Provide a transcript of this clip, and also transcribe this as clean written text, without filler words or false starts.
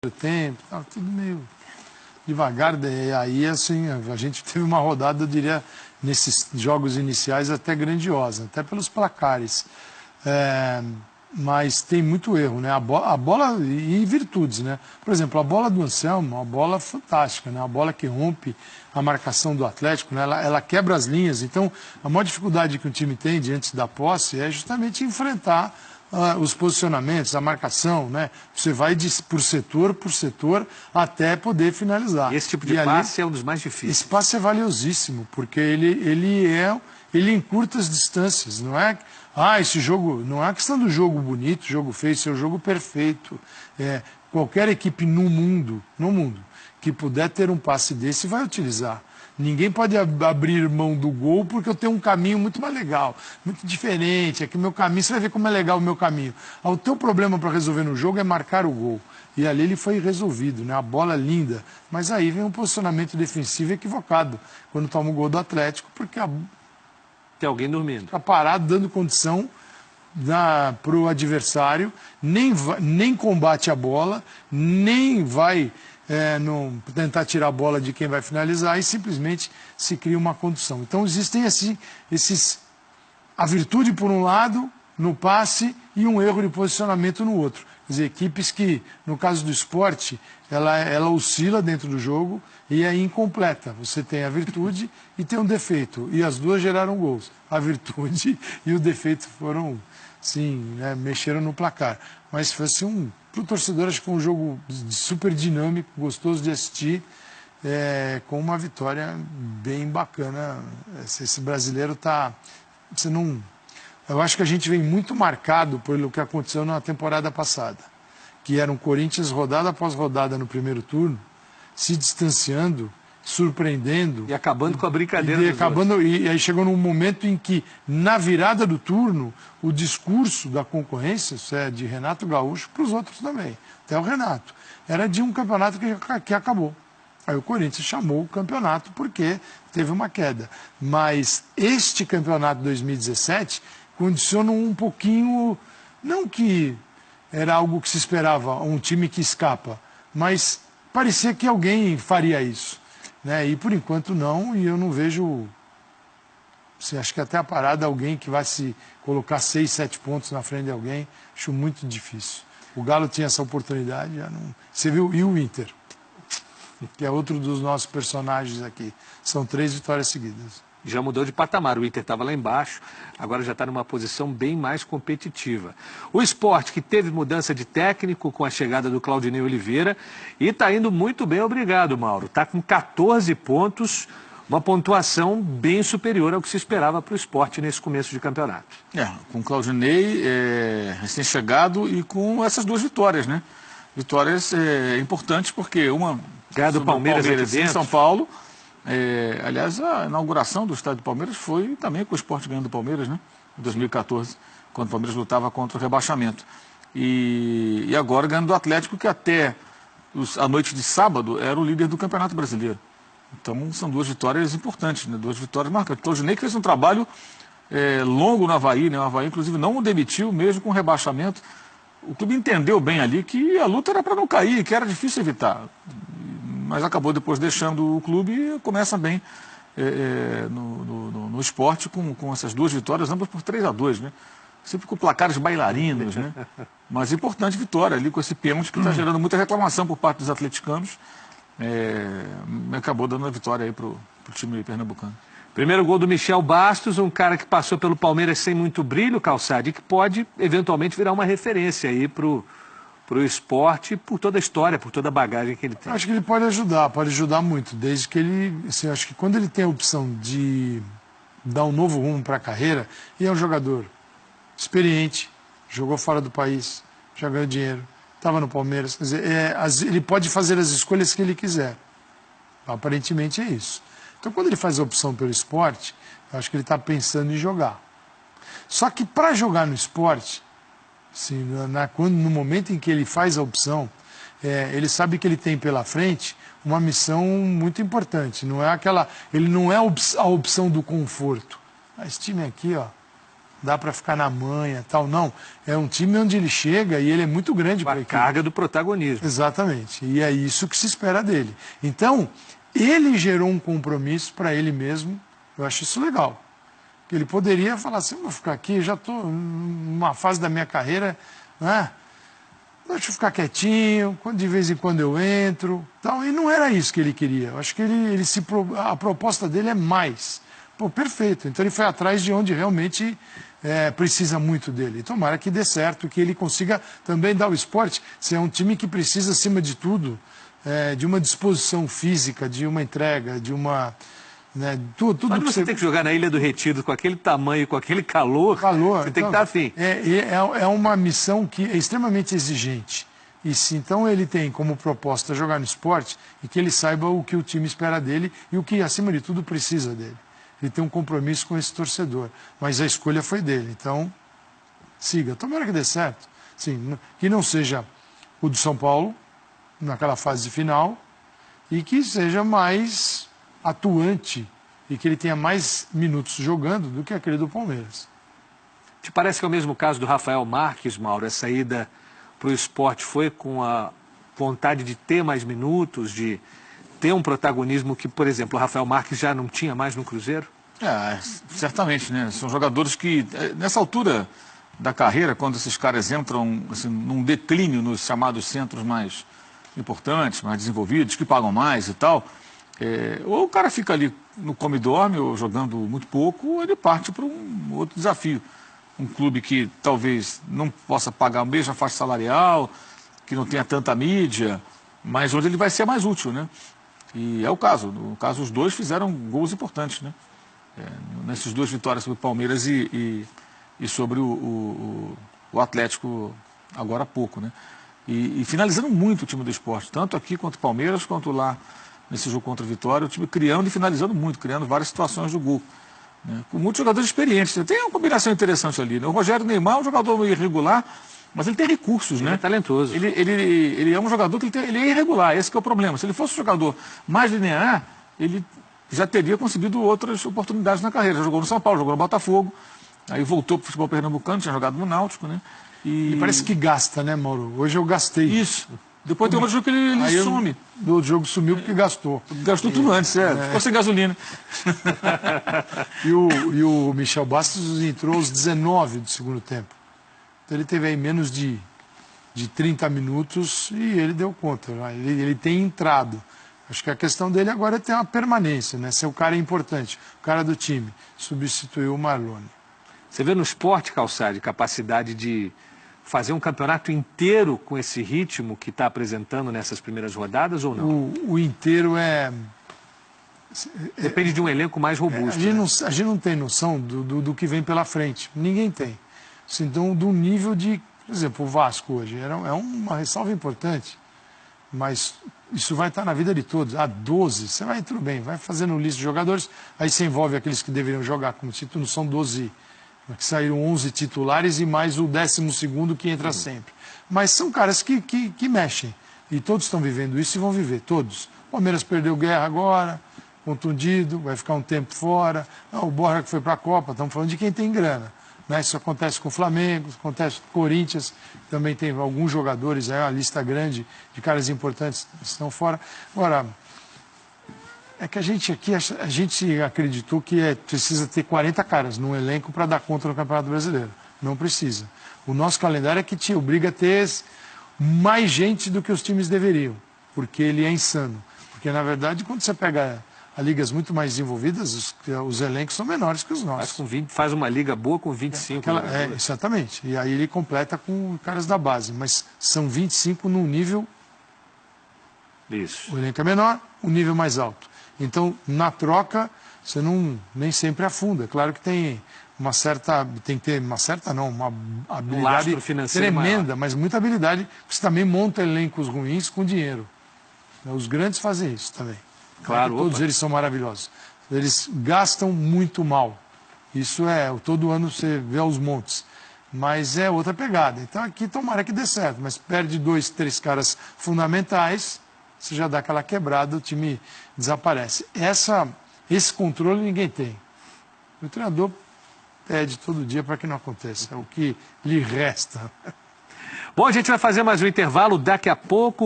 tempo, tava tudo meio devagar, e aí assim, a gente teve uma rodada, eu diria, nesses jogos iniciais até grandiosa, até pelos placares. Mas tem muito erro, né? A bola e virtudes, né? Por exemplo, a bola do Anselmo, uma bola fantástica, né? A bola que rompe a marcação do Atlético, né? Ela quebra as linhas. Então, a maior dificuldade que o time tem diante da posse é justamente enfrentar os posicionamentos, a marcação, né? Você vai por setor, até poder finalizar. E esse tipo de passe é um dos mais difíceis. Esse passe é valiosíssimo, porque ele encurta as distâncias, não é? Esse jogo, não é questão do jogo bonito, jogo feio, esse é o jogo perfeito. Qualquer equipe no mundo, que puder ter um passe desse vai utilizar. Ninguém pode abrir mão do gol porque eu tenho um caminho muito mais legal, muito diferente. É que o meu caminho, você vai ver como é legal o meu caminho. O teu problema para resolver no jogo é marcar o gol. E ali ele foi resolvido, né? A bola linda. Mas aí vem um posicionamento defensivo equivocado quando toma o gol do Atlético, porque tem alguém dormindo. Está parado, dando condição para o adversário, nem combate a bola, nem vai tentar tirar a bola de quem vai finalizar e simplesmente se cria uma condução. Então existem assim, a virtude por um lado, no passe, e um erro de posicionamento no outro. Quer dizer, equipes que, no caso do Sport, ela oscila dentro do jogo e é incompleta. Você tem a virtude e tem um defeito. E as duas geraram gols. A virtude e o defeito foram, sim, né, mexeram no placar. Mas foi assim, para o torcedor, acho que foi um jogo super dinâmico, gostoso de assistir, com uma vitória bem bacana. Esse brasileiro está... Eu acho que a gente vem muito marcado pelo que aconteceu na temporada passada, que era um Corinthians rodada após rodada no primeiro turno, se distanciando, surpreendendo. E acabando com a brincadeira E aí chegou num momento em que, na virada do turno, o discurso da concorrência, isso é de Renato Gaúcho, para os outros também, até o Renato, era de um campeonato que acabou. Aí o Corinthians chamou o campeonato porque teve uma queda. Mas este campeonato 2017 condiciona um pouquinho, não que era algo que se esperava, um time que escapa, mas parecia que alguém faria isso, né? E por enquanto não, e eu não vejo, acho que até a parada alguém que vai se colocar 6, 7 pontos na frente de alguém, acho muito difícil. O Galo tinha essa oportunidade, já não... Você viu, e o Inter, que é outro dos nossos personagens aqui, são 3 vitórias seguidas. Já mudou de patamar, o Inter estava lá embaixo, agora já está numa posição bem mais competitiva. O Sport, que teve mudança de técnico com a chegada do Claudinei Oliveira, e está indo muito bem, obrigado, Mauro. Está com 14 pontos, uma pontuação bem superior ao que se esperava para o Sport nesse começo de campeonato. Com o Claudinei recém-chegado e com essas 2 vitórias, né? Vitórias importantes porque uma... Ganhar do Palmeiras aqui em São Paulo. Aliás, a inauguração do estádio do Palmeiras foi também com o Sport ganhando do Palmeiras, né? Em 2014, quando o Palmeiras lutava contra o rebaixamento. E agora ganhando do Atlético, que até a noite de sábado era o líder do Campeonato Brasileiro. Então são 2 vitórias importantes, né? 2 vitórias marcantes. O Claudinei que fez um trabalho longo no Avaí, né? O Avaí, inclusive, não o demitiu, mesmo com o rebaixamento. O clube entendeu bem ali que a luta era para não cair, que era difícil evitar. Mas acabou depois deixando o clube e começa bem no esporte com essas 2 vitórias, ambas por 3-2, né? Sempre com placares bailarinos, né? Mas importante vitória ali com esse pênalti que está gerando muita reclamação por parte dos atleticanos. Acabou dando a vitória aí para o time pernambucano. Primeiro gol do Michel Bastos, um cara que passou pelo Palmeiras sem muito brilho, Calçade, que pode eventualmente virar uma referência aí para o esporte, por toda a história, por toda a bagagem que ele tem. Acho que ele pode ajudar muito, desde que ele, acho que quando ele tem a opção de dar um novo rumo para a carreira, e é um jogador experiente, jogou fora do país, já ganhou dinheiro, estava no Palmeiras, quer dizer, ele pode fazer as escolhas que ele quiser. Aparentemente é isso. Então quando ele faz a opção pelo esporte, eu acho que ele está pensando em jogar. Só que para jogar no esporte, assim, no momento em que ele faz a opção, ele sabe que ele tem pela frente uma missão muito importante. Ele não é a opção do conforto. Esse time aqui, dá para ficar na manha, tal. Não, é um time onde ele chega e ele é muito grande para a equipe. A carga do protagonismo. Exatamente, e é isso que se espera dele. Então, ele gerou um compromisso para ele mesmo, eu acho isso legal. Ele poderia falar assim, vou ficar aqui, já estou numa fase da minha carreira, né? Deixa eu ficar quietinho, de vez em quando eu entro. Tal. E não era isso que ele queria. Eu acho que a proposta dele é mais. Pô, perfeito. Então ele foi atrás de onde realmente precisa muito dele. Tomara que dê certo, que ele consiga também dar o esporte. Se é um time que precisa, acima de tudo, de uma disposição física, de uma entrega, de uma... Né, tudo Mas você tem que jogar na Ilha do Retiro com aquele tamanho, com aquele calor, você tem que estar afim. É uma missão que é extremamente exigente. E se então ele tem como proposta jogar no esporte, e que ele saiba o que o time espera dele e o que, acima de tudo, precisa dele. Ele tem um compromisso com esse torcedor. Mas a escolha foi dele. Então, siga. Tomara que dê certo. Sim, que não seja o do São Paulo, naquela fase final, e que seja mais atuante e que ele tenha mais minutos jogando do que aquele do Palmeiras. Te parece que é o mesmo caso do Rafael Marques, Mauro? Essa ida para o esporte foi com a vontade de ter mais minutos, de ter um protagonismo que, por exemplo, o Rafael Marques já não tinha mais no Cruzeiro? Certamente, né? São jogadores que, nessa altura da carreira, quando esses caras entram assim, num declínio nos chamados centros mais importantes, mais desenvolvidos, que pagam mais e tal, ou o cara fica ali no come e dorme, ou jogando muito pouco, ou ele parte para um outro desafio. Um clube que talvez não possa pagar a mesma faixa salarial, que não tenha tanta mídia, mas onde ele vai ser mais útil, né? E é o caso. No caso, os dois fizeram gols importantes, né? Nessas duas vitórias sobre o Palmeiras e sobre o Atlético agora há pouco, né? E finalizando muito o time do esporte, tanto aqui quanto o Palmeiras, quanto lá nesse jogo contra o Vitória, o time criando e finalizando muito, criando várias situações do gol. Né? Com muitos jogadores experientes. Tem uma combinação interessante ali, né? O Rogério Neymar é um jogador irregular, mas ele tem recursos, né? Ele é talentoso. Ele é um jogador que ele é irregular, esse que é o problema. Se ele fosse um jogador mais linear, ele já teria conseguido outras oportunidades na carreira. Já jogou no São Paulo, jogou no Botafogo, aí voltou para o futebol pernambucano, tinha jogado no Náutico, né? E parece que gasta, né, Mauro? Hoje eu gastei. Isso. Depois tem outro jogo que ele some. O jogo sumiu porque gastou. Gastou tudo antes, ficou sem gasolina. E o Michel Bastos entrou aos 19 do segundo tempo. Então ele teve aí menos de 30 minutos e ele deu conta. Ele tem entrado. Acho que a questão dele agora é ter uma permanência, né? Ser o cara importante, o cara do time. Substituiu o Marlone. Você vê no esporte, Calçade, capacidade de fazer um campeonato inteiro com esse ritmo que está apresentando nessas primeiras rodadas ou não? O inteiro Depende de um elenco mais robusto. A gente não tem noção do que vem pela frente. Ninguém tem. Então, do nível de... Por exemplo, o Vasco hoje é uma ressalva importante, mas isso vai estar na vida de todos. A 12, você vai, tudo bem, vai fazendo lista de jogadores, aí você envolve aqueles que deveriam jogar como título, são 12... que saíram 11 titulares e mais o 12º que entra sempre. Mas são caras que mexem. E todos estão vivendo isso e vão viver, todos. O Palmeiras perdeu guerra agora, contundido, vai ficar um tempo fora. O Borja que foi para a Copa, estamos falando de quem tem grana. Né? Isso acontece com o Flamengo, acontece com o Corinthians, também tem alguns jogadores, uma lista grande de caras importantes que estão fora. Agora... É que a gente acreditou que precisa ter 40 caras no elenco para dar conta no Campeonato Brasileiro. Não precisa. O nosso calendário é que te obriga a ter mais gente do que os times deveriam, porque ele é insano. Porque, na verdade, quando você pega ligas muito mais desenvolvidas, os elencos são menores que os nossos. Faz uma liga boa com 25. Exatamente. E aí ele completa com caras da base. Mas são 25 num nível... Isso. O elenco é menor, o nível mais alto. Então, na troca, você nem sempre afunda. Claro que tem uma habilidade tremenda, maior. Mas muita habilidade, porque você também monta elencos ruins com dinheiro. Os grandes fazem isso também. Claro. Todos eles são maravilhosos. Eles gastam muito mal. Isso todo ano você vê aos montes. Mas é outra pegada. Então aqui tomara que dê certo, mas perde 2, 3 caras fundamentais, você já dá aquela quebrada, o time desaparece. Esse controle ninguém tem. O treinador pede todo dia para que não aconteça. É o que lhe resta. Bom, a gente vai fazer mais um intervalo daqui a pouco.